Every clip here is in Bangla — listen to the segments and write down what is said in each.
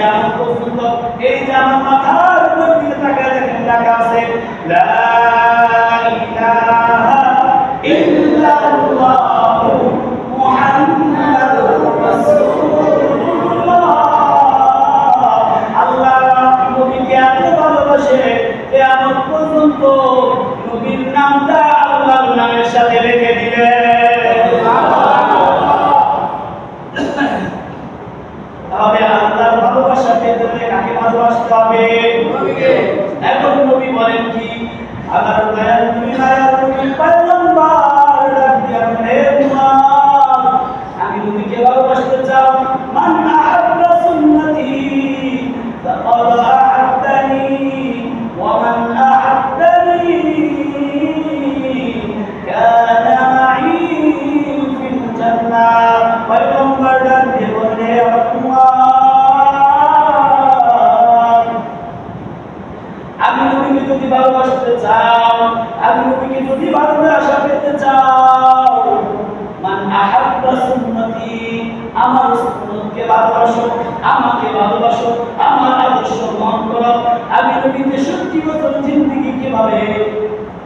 কিয়ামত পর্যন্ত এই যে আমার মাথার উপর দিয়ে তাকায় দেখেন লেখা আছে লা ইলাহা ইল্লাল্লাহু মুহাম্মাদুর রাসূলুল্লাহ। আল্লাহ নবীকে এত ভালোবাসে কিয়ামত পর্যন্ত নবীর নামটা আল্লাহর নামের সাথে রেখে দিবেন। তাহলে আল্লাহর ভালোবাসা পেতে হলে কাকে ভালোবাসতে হবে? এখন নবী বলেন কি আমার দয়াল নবী মায়ার নবী পয়গম্বর ডাক দিয়া হে উম্মত আমি নবীকে ভালোবাসতে চাও মান আহাব্বা সুন্নতি ফাকাদ আহাব্বানি ওয়া মান আহাব্বানি কানা মাই ফিল জান্নাহ। পয়গম্বর ডাক দিয়ে বলে আমি নবীকে যদি ভালোবাসতে চাও, আমি নবীকে যদি ভালোবাসা পেতে চাও, মান আহাব্বা সুন্নতি আমার সুন্নতকে ভালোবাসো, আমাকে ভালোবাসো, আমার আদর্শ গ্রহণ করো। আমি নবীকে 70 বছর জিন্দেগি কিভাবে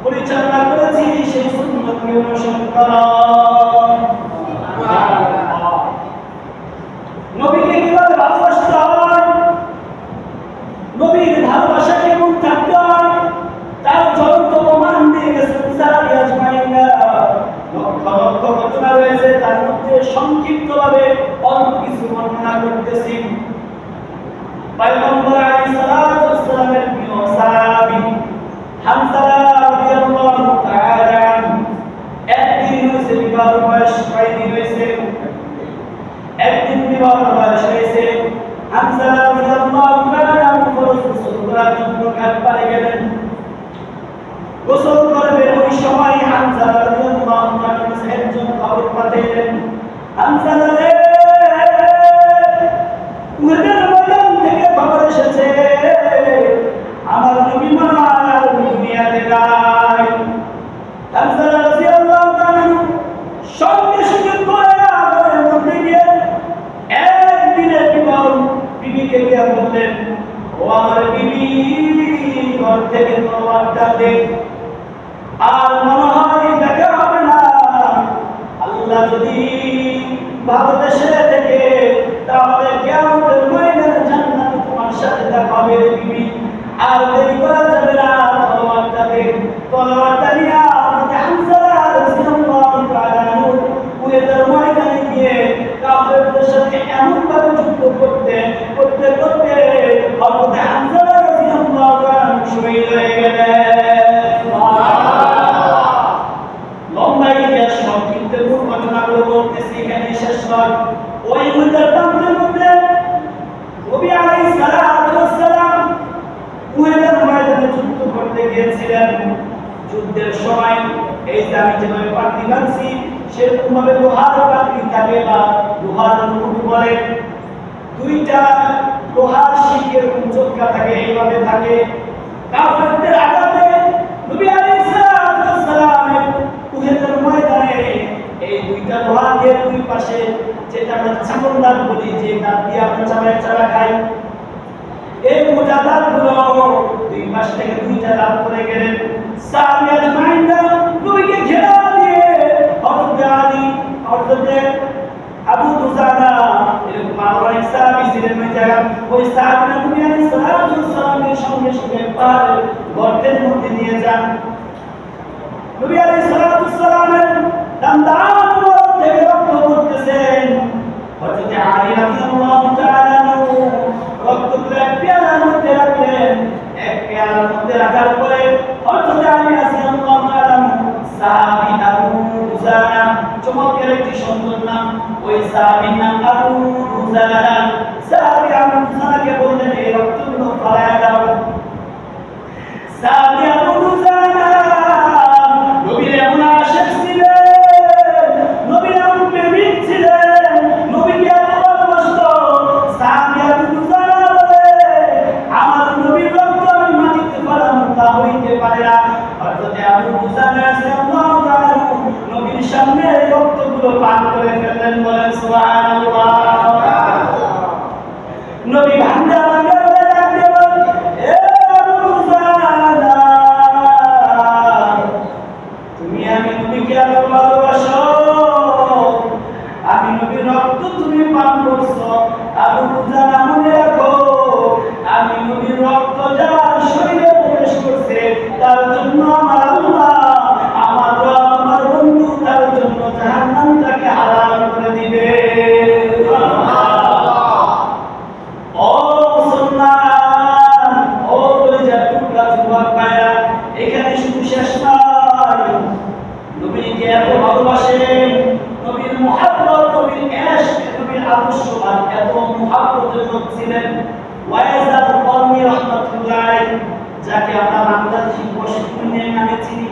পরিচালনা করেছি সেই সুন্নতকে অনুসরণ করো। নবীকে কিভাবে ভালোবাসতে হয়, নবীর ভালোবাসা কেমন থাকতে হয় তার জ্বলন্ত প্রমাণ দিয়ে গেছেন সাহাবী আজমাইনরা। লক্ষ লক্ষ ঘটনা রয়েছে, তার মধ্যে সংক্ষিপ্তভাবে অল্প কিছু বর্ণনা করতেছি। পয়গম্বর আলাইহিস সালাতু ওয়াস সালামের প্রিয় সাহাবী হামজা রাদিয়াল্লাহু তাআলা আনহু একদিন হয়েছে বিবাহ বয়স, কয়দিন হয়েছে? একদিন বিবাহ বয়স হয়েছে। হামজা রাদিয়াল্লাহু তাআলা আনহু গোসল করার জন্য ঘাট পাড়ে গেলেন। গোসল করবেন ওই সময় হামজা রাদিয়াল্লাহু তাআলা একজন খবর পাঠালেন, হামজা রে উহুদের ময়দান থেকে খবর এসেছে আমার নবী মার দুনিয়াতে নাই। হামজা রাদিয়াল্লাহু তাআলা সঙ্গে সঙ্গে ঘরের মধ্যে গিয়ে একদিনের বিবাহ বিবিকে গিয়ে বললেন, ও আমার বিবি ঘর থেকে তলোয়ারটা দে, আর মনে হয় দেখা হবে না। আল্লাহ যদি ভালোবেসে থেকে তাহলে কিয়ামতের ময়দানে জান্নাতে তোমার সাথে দেখা হবে রে বিবি, আর দেরি করা যাবে না। তলোয়ারটা দে। তলোয়ারটা নিয়ে হামজা রাদিয়াল্লাহু তাআলা উহুদের ময়দানে গিয়ে কাফেরদের সাথে এমন ভাবে যুদ্ধ করতে করতে করতে হযরত হামজা রাদিয়াল্লাহু তাআলা শহীদ হয়ে গেলেন। লম্বা ইতিহাস সংক্ষিপ্ত ঘটনাগুলো বলতেছি, এখানে শেষ নয়। ওই উহুদের প্রান্তের মধ্যে নবী আলাইহিস সালাতু ওয়াস সালাম উহুদের ময়দানে যুদ্ধ করতে গিয়েছিলেন। যুদ্ধের সময় এই যে আমি যেভাবে পাখি বাঁধছি সেরকম ভাবে লোহার পাখি থাকে বা লোহার মুকুট বলে, দুইটা লোহার শিকের চোখা থাকে, এইভাবে থাকে। কাফেরদের আঘাতে নবী আলাইহিস সালাতু ওয়াস সালামের উহুদের ময়দানে এই দুইটা লোহা দিয়ে দুই পাশে, যেটা আমরা চিকন দাঁত বলি, যে দাঁত দিয়ে আমরা চাবায় চাবা খাই, এই মোটা দাঁতগুলো দুই পাশ থেকে দুইটা দাঁত পড়ে গেলেন। সাহাবী আজমাইনরা নবীকে ঘেরা দিয়ে হযরত আলী, হযরত আবু দুজানা এরকম আরো অনেক সাহাবী ছিলেন ওই জায়গায়। ওই সাহাবীরা নবী আলাইহিস সালাতু ওয়াস সালামের সঙ্গে সঙ্গে পাহাড়ের গর্তের মধ্যে নিয়ে যান। নবী আলাইহিস সালাতু ওয়াস সালামের দান থেকে রক্ত পড়তেছেন। হযরত আলী রাদিয়াল্লাহু তাআলা রক্তগুলো এক পেয়ালার মধ্যে রাখলেন। এক পেয়ালার মধ্যে রাখার পরে হযরত আলী রাদিয়াল্লাহু তাআলা সাহাবী আবু দুজানা, চমৎকার একটি সুন্দর নাম, ওই সাহাবীর নাম আবু দুজানা। সাহাবী আবু দুজানাকে বললেন, এই রক্তগুলো ফলায় দাও। সাহাবী আবু দুজানা নবীর এমন আশিক ছিলেন, নবীর এমন প্রেমিক ছিলেন, নবীকে এত ভালোবাসতো। নবী ভাঙ্গা ভাঙ্গা বলে ডাকতে বল, এ আবু জানা, তুমি আমি নবীকে এত ভালোবাসো, আমি নবীর রক্ত তুমি পান করছো, আবু জানা মনে রাখো, আমি নবীর রক্ত যার শরীরে প্রবেশ করছে তার জন্য আমার আল্লাহ, আমার রব, আমার বন্ধু তার জন্য জাহান্নামটাকে হালাল করে দিবে। ও মুসলমান, ও কলিজার টুকরা যুবক ভাইরা, এখানে শুধু শেষ নয়, নবীকে এত ভালোবাসেন, নবীর মুহাব্বত, নবীর ইশক, নবীর আদর্শবাদ এত মুহাব্বতের লোক ছিলেন ওয়াইজ আল-কারনী রাহমাতুল্লাহ আলাইহি, যাকে আমরা বাংলাদেশি ওয়াশকুরনী নামে চিনি,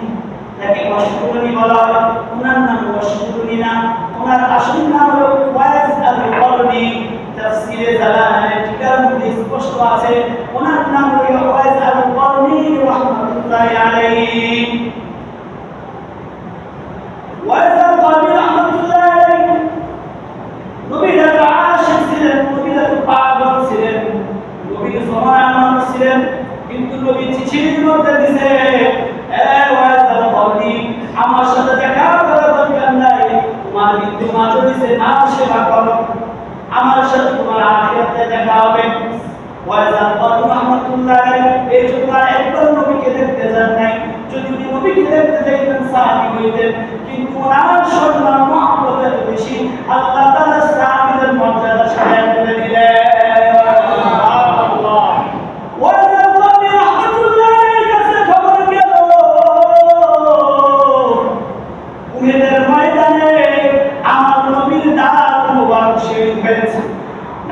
তাকে ওয়াশকুরনী বলা হয়। ওনার নাম ওয়াশকুরনী না, ওনার আসল নাম হলো ওয়াইজ আল-কারনী। তাফসীরে জালালাইনের টিকার মধ্যে স্পষ্ট আছে ওনার নাম হলো ওয়াইজ আল-কারনী রাহমাতুল্লাহ আলাইহি। ওয়াইজ আল-কারনী রাহমাতুল্লাহ আলাইহি নবীর এত আশিক ছিলেন, নবীর এত পাগল ছিলেন, নবীর জমানার মানুষ ছিলেন, কিন্তু নবী চিঠির মধ্যে দিছে, এ ওয়াইজ আল-কারনী, আমার সাথে দেখা করার দরকার নাই, তোমার মৃত্যু মাঝে দিছে, আমার সেবা করো, আমার সাথে তোমার আখিরাতে দেখা হবে। ওয়াইজ আল-কারনী রাহমাতুল্লাহ আলাইহি এই জন্য একবার নবীকে দেখতে যান নাই, যদি নবীকে দেখতে যাইতেন সাহাবী হইতেন, কিন্তু ওনার সম্মান মহব্বত এত বেশি, আল্লাহ তাআলা সাহাবীদের মর্যাদা সাজায় তুলে দিলেন। ওয়াইজ আল-কারনী রাহমাতুল্লাহ আলাইহির কাছে খবর গেল, উহুদের ময়দানে আমার নবীর দাঁত মুবারক শহীদ হয়েছে।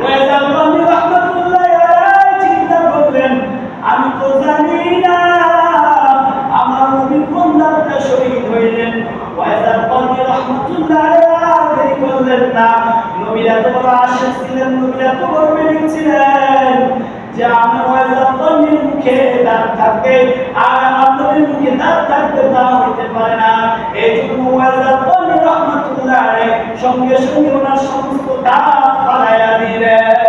ওয়াইজ আল-কারনী রাহমাতুল্লাহ আলাইহি চিন্তা করলেন, আমি তো জানি না আমার নবী কোন দাঁতে শহীদ হইলেন। ওয়াইজ আল-কারনী রাহমাতুল্লাহ আলাইহি দেরি করলেন না, নবীর এত বড় আশিক ছিলেন, নবীর এত বড় প্রেমিক ছিলেন যে আমি ওয়াইজ আল-কারনীর মুখে দাঁত থাকবে আর আমার নবীর মুখে দাঁত থাকবে তা হইতে পারে না। এই জন্য ওয়াইজ আল-কারনী রাহমাতুল্লাহ আলাইহি সঙ্গে সঙ্গে ওনার সমস্ত দাঁত ফালাইয়া দিলেন।